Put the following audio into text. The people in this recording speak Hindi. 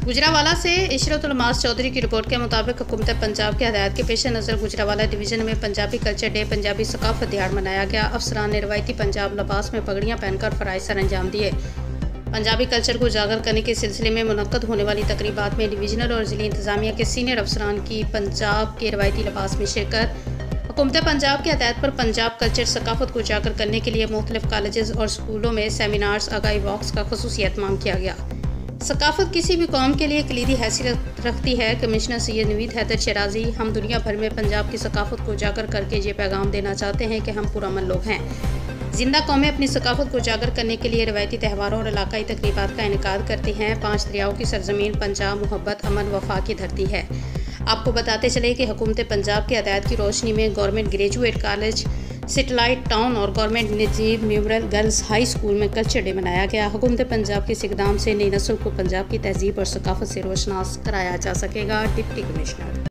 गुजरावाला से इशरतुल मास चौधरी की रिपोर्ट के मुताबिक हुकूमत पंजाब के हदायत के पेश नज़र गुजरावाला डिवीज़न में पंजाबी कल्चर डे पंजाबी सकाफत दिहाड़ मनाया गया। अफसरान ने रवायती पंजाब लिबास में पगड़ियाँ पहनकर फ़राइज़ सर अंजाम दिए। पंजाबी कल्चर को उजागर करने के सिलसिले में मुनक्कद होने वाली तकरीबात में डिवीज़नल और ज़िली इंतज़ामिया के सीनियर अफसरान की पंजाब के रवायती लिबास में शिरकत। हुकूमत पंजाब की हदायत पर पंजाब कल्चर सकाफत को उजागर करने के लिए मुख्तलिफ कॉलेजेस और स्कूलों में सेमिनार्स आगाही वॉक्स का खसूसी एहतमाम किया गया। सकाफत किसी भी कौम के लिए कलीदी हैसियत रखती है। कमिश्नर सैयद नवीद हैदर शराजी, हम दुनिया भर में पंजाब की सकाफत को उजागर करके ये पैगाम देना चाहते हैं कि हम पुरअमन लोग हैं। जिंदा कौमें अपनी सकाफत को उजागर करने के लिए रवायती त्यौहारों और इलाकाई तकरीबात का इनेकाद करती हैं। 5 दरियाओं की सरजमीन पंजाब मोहब्बत अमन वफा की धरती है। आपको बताते चले कि हुकूमत पंजाब की हदायत की रोशनी में government graduate college satellite town और government Najeeb memorial girls high school में कल्चर डे मनाया गया। हुकूमत पंजाब के इस इक़दाम से नई नस्ल को पंजाब की तहजीब और सकाफत से रोशनास कराया जा सकेगा। Deputy commissioner.